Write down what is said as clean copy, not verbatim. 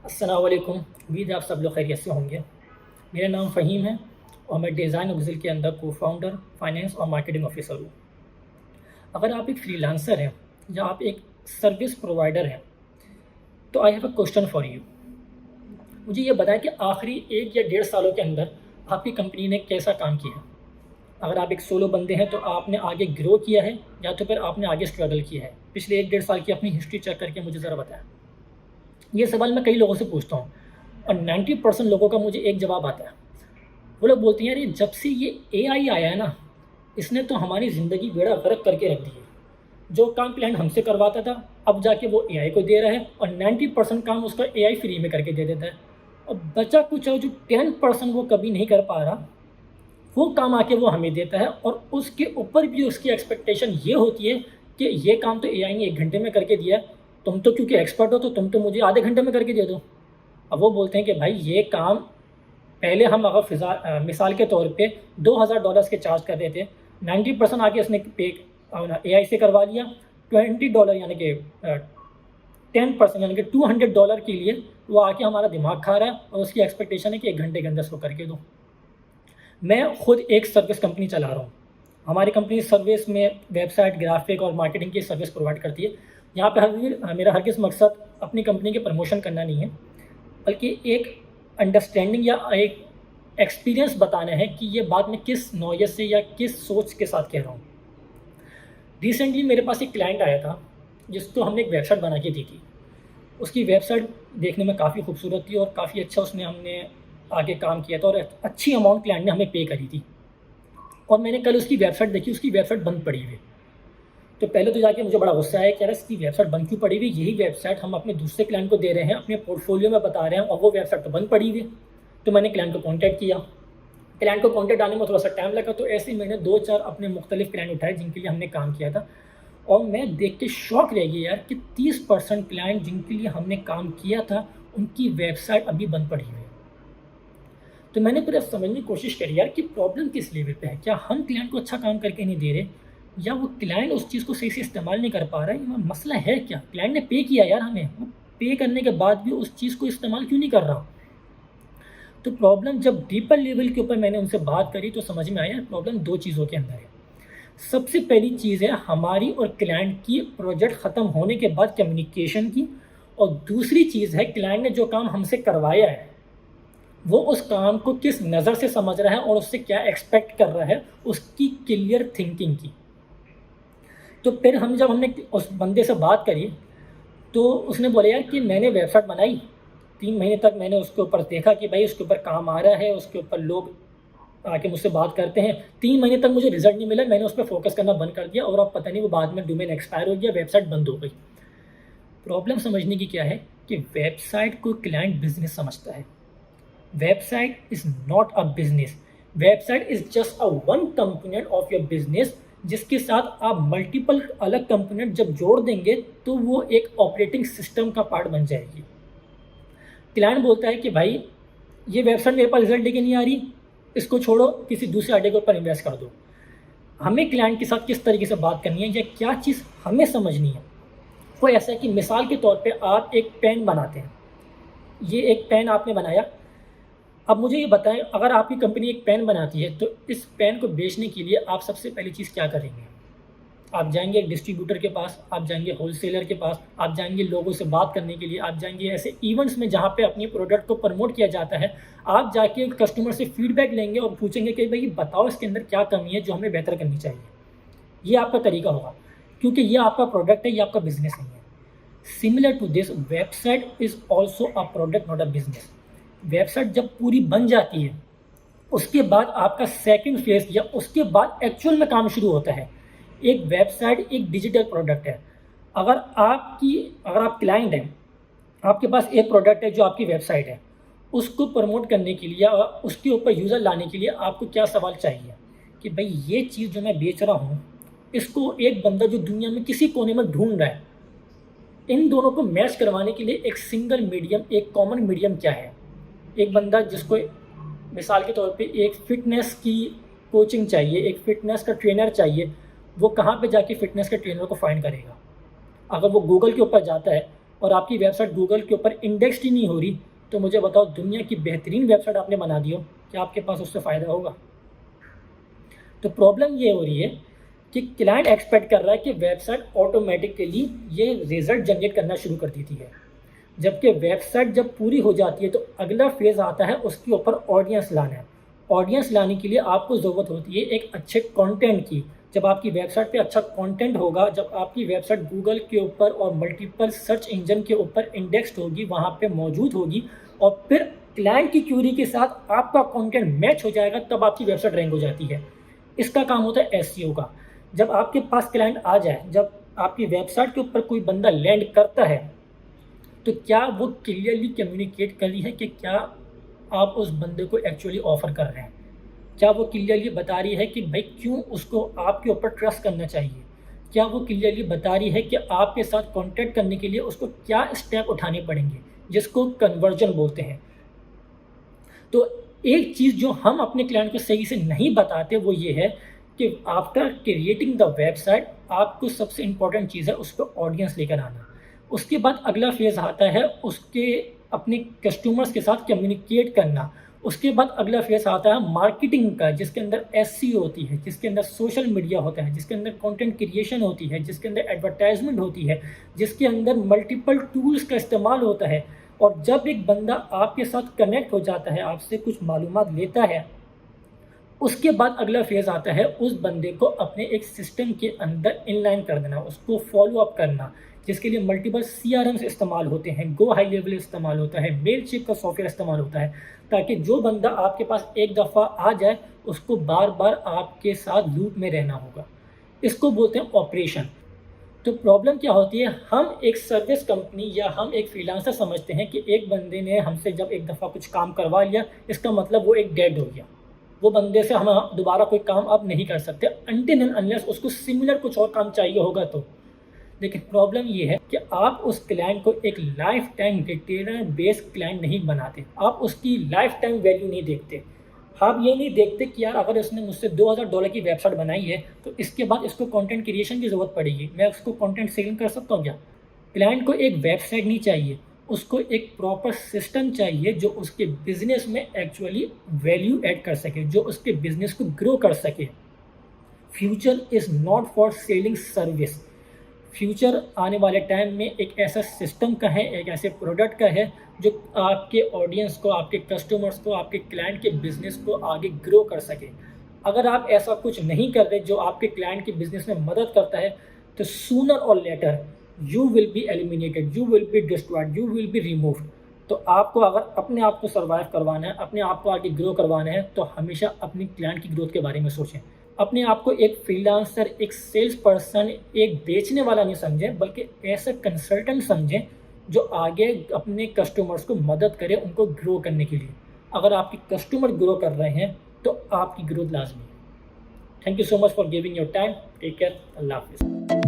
अस्सलाम वालेकुम। उम्मीद है आप सब लोग खैरियत से होंगे। मेरा नाम फ़हीम है और मैं डिज़ाइन ऑक्सिल के अंदर को फाउंडर, फाइनेंस और मार्केटिंग ऑफिसर हूँ। अगर आप एक फ्रीलांसर हैं या आप एक सर्विस प्रोवाइडर हैं, तो I have a question for you. मुझे ये बताएं कि आखिरी 1 या 1.5 सालों के अंदर आपकी कंपनी ने कैसा काम किया है। अगर आप एक सोलो बंदे हैं तो आपने आगे ग्रो किया है या तो फिर आपने आगे स्ट्रगल किया है। पिछले 1 डेढ़ साल की अपनी हिस्ट्री चेक करके मुझे ज़रा बताएं। ये सवाल मैं कई लोगों से पूछता हूँ और 90% लोगों का मुझे एक जवाब आता है। वो लोग बोलते हैं यार, ये जब से ये एआई आया है ना, इसने तो हमारी ज़िंदगी बेड़ा गर्क करके रख दी है। जो काम क्लाइंट हमसे करवाता था, अब जाके वो एआई को दे रहा है और 90% काम उसका एआई फ्री में करके दे देता है। और बचा कुछ है जो 10% वो कभी नहीं कर पा रहा, वो काम आके वो हमें देता है और उसके ऊपर भी उसकी एक्सपेक्टेशन ये होती है कि ये काम तो एआई ने 1 घंटे में करके दिया है, तुम तो क्योंकि एक्सपर्ट हो तो तुम तो मुझे आधे घंटे में करके दे दो। अब वो बोलते हैं कि भाई ये काम पहले हम अगर मिसाल के तौर पे $2000 के चार्ज कर रहे थे, 90% आके उसने पे एआई से करवा लिया। $20 यानी कि 10% यानी कि $200 के लिए वो आके हमारा दिमाग खा रहा है और उसकी एक्सपेक्टेशन है कि 1 घंटे के अंदर इसको करके दो। मैं खुद एक सर्विस कंपनी चला रहा हूँ। हमारी कंपनी सर्विस में वेबसाइट, ग्राफिक और मार्केटिंग की सर्विस प्रोवाइड करती है। यहाँ पे मेरा हरगिज़ मकसद अपनी कंपनी के प्रमोशन करना नहीं है, बल्कि एक अंडरस्टैंडिंग या एक एक्सपीरियंस बताना है कि ये बात मैं किस नौयत से या किस सोच के साथ कह रहा हूँ। रिसेंटली मेरे पास एक क्लाइंट आया था जिसको हमने एक वेबसाइट बना के दी थी। उसकी वेबसाइट देखने में काफ़ी खूबसूरत थी और काफ़ी अच्छा उसने हमने आगे काम किया था और अच्छी अमाउंट क्लाइंट ने हमें पे करी थी। और मैंने कल उसकी वेबसाइट देखी, उसकी वेबसाइट बंद पड़ी हुई। तो पहले तो जाके मुझे बड़ा गुस्सा आया कि यार इसकी वेबसाइट बंद क्यों पड़ी हुई, यही वेबसाइट हम अपने दूसरे क्लाइंट को दे रहे हैं, अपने पोर्टफोलियो में बता रहे हैं और वो वेबसाइट तो बंद पड़ी हुई। तो मैंने क्लाइंट को कॉन्टैक्ट किया। क्लाइंट को कॉन्टैक्ट आने में थोड़ा सा टाइम लगा, तो ऐसे ही मैंने 2-4 अपने मुख्तलिफ क्लाइंट उठाए जिनके लिए हमने काम किया था। और मैं देख के शौक रह गया यार कि 30% क्लाइंट जिनके लिए हमने काम किया था उनकी वेबसाइट अभी बंद पड़ी हुई है। तो मैंने पूरा समझने की कोशिश करी यार कि प्रॉब्लम किस लेवल पे है। क्या हम क्लाइंट को अच्छा काम करके नहीं दे रहे, या वो क्लाइंट उस चीज़ को सही से इस्तेमाल नहीं कर पा रहा है? मसला है क्या? क्लाइंट ने पे किया यार हमें, वो पे करने के बाद भी उस चीज़ को इस्तेमाल क्यों नहीं कर रहा? तो प्रॉब्लम जब डीपर लेवल के ऊपर मैंने उनसे बात करी तो समझ में आया प्रॉब्लम 2 चीज़ों के अंदर है। सबसे पहली चीज़ है हमारी और क्लाइंट की प्रोजेक्ट ख़त्म होने के बाद कम्युनिकेशन की, और दूसरी चीज़ है क्लाइंट ने जो काम हमसे करवाया है वो उस काम को किस नज़र से समझ रहा है और उससे क्या एक्सपेक्ट कर रहा है, उसकी क्लियर थिंकिंग की। तो फिर हमने उस बंदे से बात करी तो उसने बोला यार कि मैंने वेबसाइट बनाई, 3 महीने तक मैंने उसके ऊपर देखा कि भाई उसके ऊपर काम आ रहा है, उसके ऊपर लोग आके मुझसे बात करते हैं। 3 महीने तक मुझे रिजल्ट नहीं मिला, मैंने उस पर फोकस करना बंद कर दिया और अब पता नहीं वो बाद में डोमेन एक्सपायर हो गया, वेबसाइट बंद हो गई। प्रॉब्लम समझने की क्या है कि वेबसाइट को क्लाइंट बिजनेस समझता है। Website is not a business. Website is just a one component of your business, जिसके साथ आप मल्टीपल अलग कंपोनेंट जब जोड़ देंगे तो वो एक ऑपरेटिंग सिस्टम का पार्ट बन जाएगी। क्लाइंट बोलता है कि भाई ये वेबसाइट मेरे पास रिजल्ट लेके नहीं आ रही, इसको छोड़ो, किसी दूसरे आइडिया के ऊपर इन्वेस्ट कर दो। हमें क्लाइंट के साथ किस तरीके से बात करनी है या क्या चीज़ हमें समझनी है, वो ऐसा है कि मिसाल के तौर पे आप एक पेन बनाते हैं। ये एक पेन आपने बनाया। अब मुझे ये बताएं, अगर आपकी कंपनी एक पेन बनाती है तो इस पेन को बेचने के लिए आप सबसे पहली चीज़ क्या करेंगे? आप जाएंगे एक डिस्ट्रीब्यूटर के पास, आप जाएंगे होलसेलर के पास, आप जाएंगे लोगों से बात करने के लिए, आप जाएंगे ऐसे इवेंट्स में जहाँ पे अपनी प्रोडक्ट को प्रमोट किया जाता है। आप जाके कस्टमर से फीडबैक लेंगे और पूछेंगे कि भाई बताओ इसके अंदर क्या कमी है जो हमें बेहतर करनी चाहिए। ये आपका तरीका होगा, क्योंकि ये आपका प्रोडक्ट है, ये आपका बिजनेस नहीं है। Similar to this, website is also a product, not a business. Website जब पूरी बन जाती है उसके बाद आपका सेकंड फेज या उसके बाद एक्चुअल में काम शुरू होता है। एक वेबसाइट एक डिजिटल प्रोडक्ट है। अगर आप क्लाइंट हैं, आपके पास एक प्रोडक्ट है जो आपकी वेबसाइट है, उसको प्रमोट करने के लिए या उसके ऊपर यूज़र लाने के लिए आपको क्या सवाल चाहिए कि भाई ये चीज़ जो मैं बेच रहा हूँ इसको एक बंदा जो दुनिया में किसी कोने में ढूंढ रहा है, इन दोनों को मैच करवाने के लिए एक सिंगल मीडियम, एक कॉमन मीडियम क्या है? एक बंदा जिसको मिसाल के तौर पे एक फ़िटनेस की कोचिंग चाहिए, एक फ़िटनेस का ट्रेनर चाहिए, वो कहाँ पे जाके फ़िटनेस के ट्रेनर को फाइंड करेगा? अगर वो गूगल के ऊपर जाता है और आपकी वेबसाइट गूगल के ऊपर इंडेक्स्ड ही नहीं हो रही, तो मुझे बताओ दुनिया की बेहतरीन वेबसाइट आपने बना दी हो, क्या आपके पास उससे फ़ायदा होगा? तो प्रॉब्लम ये हो रही है कि क्लाइंट एक्सपेक्ट कर रहा है कि वेबसाइट ऑटोमेटिकली ये रिजल्ट जनरेट करना शुरू कर देती है, जबकि वेबसाइट जब पूरी हो जाती है तो अगला फेज़ आता है उसके ऊपर ऑडियंस लाना है। ऑडियंस लाने के लिए आपको ज़रूरत होती है एक अच्छे कंटेंट की। जब आपकी वेबसाइट पे अच्छा कंटेंट होगा, जब आपकी वेबसाइट गूगल के ऊपर और मल्टीपल सर्च इंजन के ऊपर इंडेक्स्ड होगी, वहाँ पे मौजूद होगी, और फिर क्लाइंट की क्यूरी के साथ आपका कंटेंट मैच हो जाएगा, तब आपकी वेबसाइट रैंक हो जाती है। इसका काम होता है एसईओ का। जब आपके पास क्लाइंट आ जाए, जब आपकी वेबसाइट के ऊपर कोई बंदा लैंड करता है, तो क्या वो क्लियरली कम्युनिकेट कर रही है कि क्या आप उस बंदे को एक्चुअली ऑफ़र कर रहे हैं? क्या वो क्लियरली बता रही है कि भाई क्यों उसको आपके ऊपर ट्रस्ट करना चाहिए? क्या वो क्लियरली बता रही है कि आपके साथ कॉन्टैक्ट करने के लिए उसको क्या स्टेप उठाने पड़ेंगे, जिसको कन्वर्जन बोलते हैं? तो एक चीज़ जो हम अपने क्लाइंट को सही से नहीं बताते वो ये है कि आफ्टर क्रिएटिंग द वेबसाइट आपको सबसे इम्पोर्टेंट चीज़ है उस पर ऑडियंस लेकर आना। उसके बाद अगला फेज़ आता है उसके अपने कस्टमर्स के साथ कम्युनिकेट करना। उसके बाद अगला फेज़ आता है मार्केटिंग का, जिसके अंदर एसईओ होती है, जिसके अंदर सोशल मीडिया होता है, जिसके अंदर कंटेंट क्रिएशन होती है, जिसके अंदर एडवर्टाइजमेंट होती है, जिसके अंदर मल्टीपल टूल्स का इस्तेमाल होता है। और जब एक बंदा आपके साथ कनेक्ट हो जाता है, आपसे कुछ मालूमात लेता है, उसके बाद अगला फेज़ आता है उस बंदे को अपने एक सिस्टम के अंदर इनलाइन कर देना, उसको फॉलो अप करना, जिसके लिए मल्टीपल सीआरएम्स इस्तेमाल होते हैं, गो हाई लेवल इस्तेमाल होता है, मेलचिप का सॉफ्टवेयर इस्तेमाल होता है, ताकि जो बंदा आपके पास एक दफ़ा आ जाए उसको बार बार आपके साथ लूप में रहना होगा। इसको बोलते हैं ऑपरेशन। तो प्रॉब्लम क्या होती है, हम एक सर्विस कंपनी या हम एक फ्रीलांसर समझते हैं कि एक बंदे ने हमसे जब एक दफ़ा कुछ काम करवा लिया, इसका मतलब वो एक डेड हो गया, वो बंदे से हम दोबारा कोई काम अब नहीं कर सकते अनटिल एंड अनलेस उसको सिमिलर कुछ और काम चाहिए होगा तो। लेकिन प्रॉब्लम ये है कि आप उस क्लाइंट को एक life time retainer based client नहीं बनाते, आप उसकी लाइफ टाइम वैल्यू नहीं देखते। आप ये नहीं देखते कि यार अगर इसने मुझसे $2000 की वेबसाइट बनाई है तो इसके बाद इसको कंटेंट क्रिएशन की ज़रूरत पड़ेगी, मैं उसको कंटेंट सेलिंग कर सकता हूँ क्या? क्लाइंट को एक वेबसाइट नहीं चाहिए, उसको एक प्रॉपर सिस्टम चाहिए जो उसके बिजनेस में एक्चुअली वैल्यू ऐड कर सके, जो उसके बिजनेस को ग्रो कर सके। Future is not for selling service. Future आने वाले टाइम में एक ऐसा सिस्टम का है, एक ऐसे प्रोडक्ट का है जो आपके ऑडियंस को, आपके कस्टमर्स को, आपके क्लाइंट के बिज़नेस को आगे ग्रो कर सके। अगर आप ऐसा कुछ नहीं कर रहे जो आपके क्लाइंट के बिज़नेस में मदद करता है, तो सूनर और later you will be eliminated, you will be destroyed, you will be removed. तो आपको अगर अपने आप को सर्वाइव करवाना है, अपने आप को आगे ग्रो करवाना है, तो हमेशा अपनी क्लाइंट की ग्रोथ के बारे में सोचें। अपने आप को एक फ्रीलांसर, एक सेल्स पर्सन, एक बेचने वाला नहीं समझें, बल्कि ऐसा कंसल्टेंट समझें जो आगे अपने कस्टमर्स को मदद करे उनको ग्रो करने के लिए। अगर आपके कस्टमर ग्रो कर रहे हैं तो आपकी ग्रोथ लाजमी है। Thank you so much for giving your time. Take care. अल्लाह हाफिज़।